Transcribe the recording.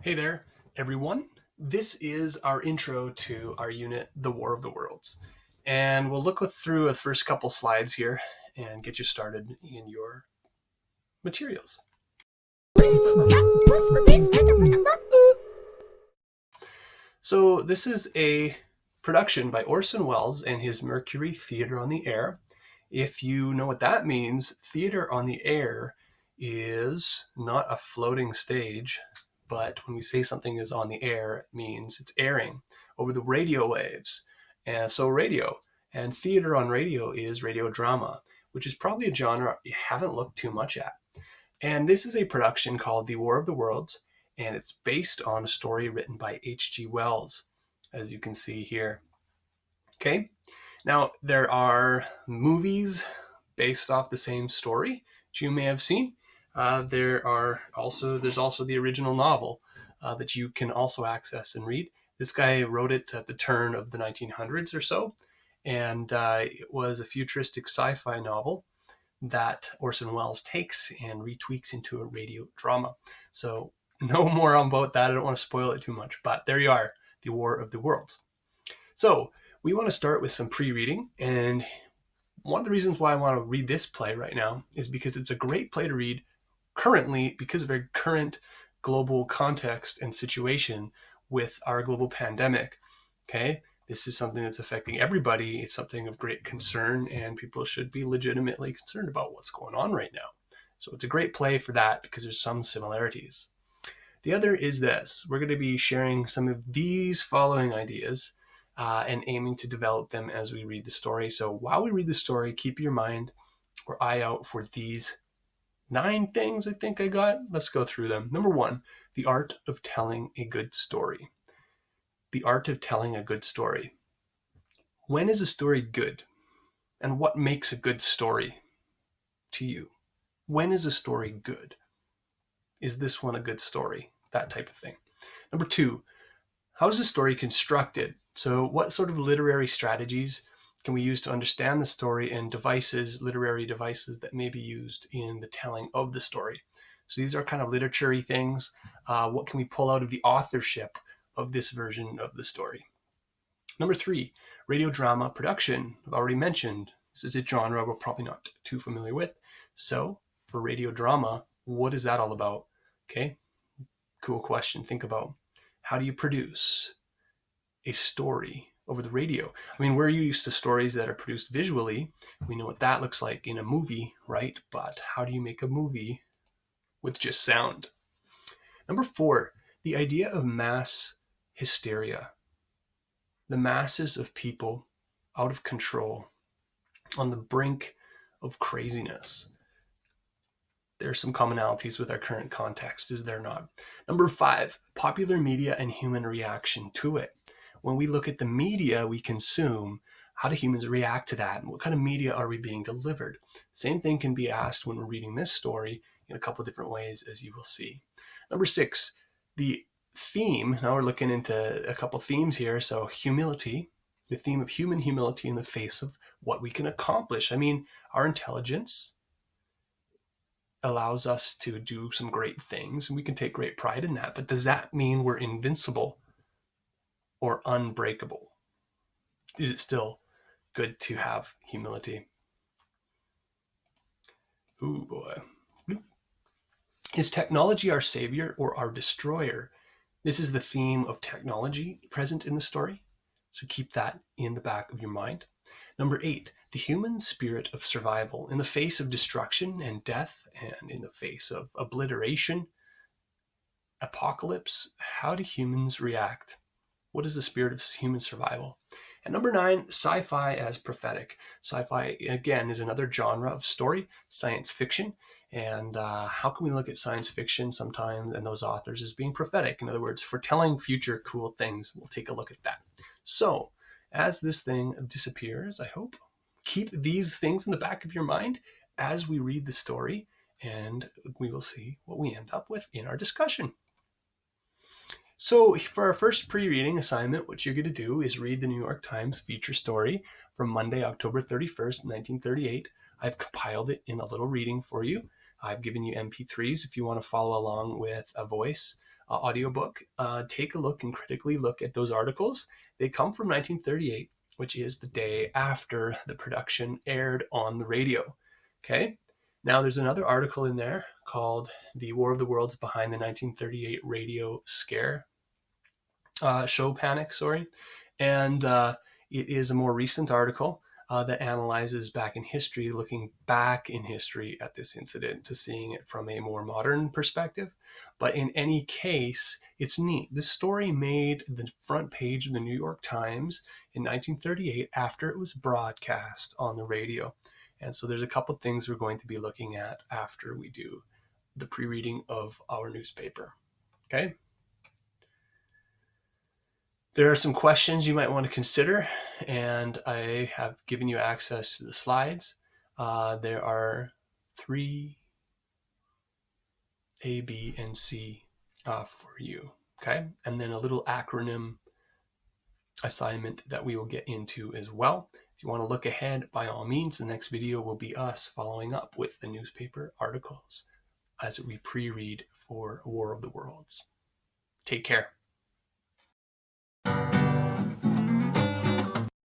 Hey there, everyone. This is our intro to our unit, The War of the Worlds. And we'll look through the first couple slides here and get you started in your materials. So this is a production by Orson Welles and his Mercury Theatre on the Air. If you know what that means, theater on the air is not a floating stage, but when we say something is on the air, it means it's airing over the radio waves. And so radio and theater on radio is radio drama, which is probably a genre you haven't looked too much at. And this is a production called The War of the Worlds, and it's based on a story written by H.G. Wells, as you can see here. Okay, now there are movies based off the same story that you may have seen. There's also the original novel that you can also access and read. This guy wrote it at the turn of the 1900s or so, and it was a futuristic sci-fi novel that Orson Welles takes and retweaks into a radio drama. So no more about that. I don't want to spoil it too much, but there you are, The War of the Worlds. So we want to start with some pre-reading, and one of the reasons why I want to read this play right now is because it's a great play to read currently because of our current global context and situation with our global pandemic. Okay, this is something that's affecting everybody. It's something of great concern, and people should be legitimately concerned about what's going on right now. So it's a great play for that because there's some similarities. The other is this. We're going to be sharing some of these following ideas and aiming to develop them as we read the story. So while we read the story, keep your mind or eye out for these 9 things I think I got. Let's go through them. Number 1, the art of telling a good story. The art of telling a good story. When is a story good? And what makes a good story to you? When is a story good? Is this one a good story? That type of thing. Number 2, how is the story constructed? So what sort of literary strategies can we use to understand the story and literary devices that may be used in the telling of the story? So these are kind of literary things. What can we pull out of the authorship of this version of the story? Number 3, radio drama production. I've already mentioned this is a genre we're probably not too familiar with. So for radio drama, what is that all about? Okay, cool question. Think about, how do you produce a story over the radio? I mean, we're used to stories that are produced visually. We know what that looks like in a movie, right? But how do you make a movie with just sound? Number 4, the idea of mass hysteria. The masses of people out of control, on the brink of craziness. There are some commonalities with our current context, is there not? Number 5, popular media and human reaction to it. When we look at the media we consume, how do humans react to that? And what kind of media are we being delivered? Same thing can be asked when we're reading this story in a couple different ways, as you will see. Number 6, the theme. Now we're looking into a couple themes here. So humility, the theme of human humility in the face of what we can accomplish. I mean, our intelligence allows us to do some great things, and we can take great pride in that. But does that mean we're invincible or unbreakable? Is it still good to have humility? Ooh, boy. Is technology our savior or our destroyer? This is the theme of technology present in the story, so keep that in the back of your mind. Number 8, the human spirit of survival. In the face of destruction and death, and in the face of obliteration, apocalypse, how do humans react? What is the spirit of human survival? And number 9, sci-fi as prophetic. Sci-fi, again, is another genre of story, science fiction. And how can we look at science fiction sometimes and those authors as being prophetic? In other words, foretelling future cool things. We'll take a look at that. So as this thing disappears, I hope, keep these things in the back of your mind as we read the story, and we will see what we end up with in our discussion. So for our first pre-reading assignment, what you're going to do is read the New York Times feature story from Monday, October 31st, 1938. I've compiled it in a little reading for you. I've given you MP3s if you want to follow along with a voice audiobook, take a look and critically look at those articles. They come from 1938, which is the day after the production aired on the radio. Okay. Now there's another article in there called "The War of the Worlds Behind the 1938 Radio Scare Show Panic." And it is a more recent article that analyzes back in history, looking back in history at this incident to seeing it from a more modern perspective. But in any case, it's neat. This story made the front page of the New York Times in 1938 after it was broadcast on the radio. And so there's a couple of things we're going to be looking at after we do the pre-reading of our newspaper. Okay? There are some questions you might want to consider, and I have given you access to the slides. There are 3 A, B, and C for you, okay? And then a little acronym assignment that we will get into as well. If you want to look ahead, by all means, the next video will be us following up with the newspaper articles as we pre-read for War of the Worlds. Take care.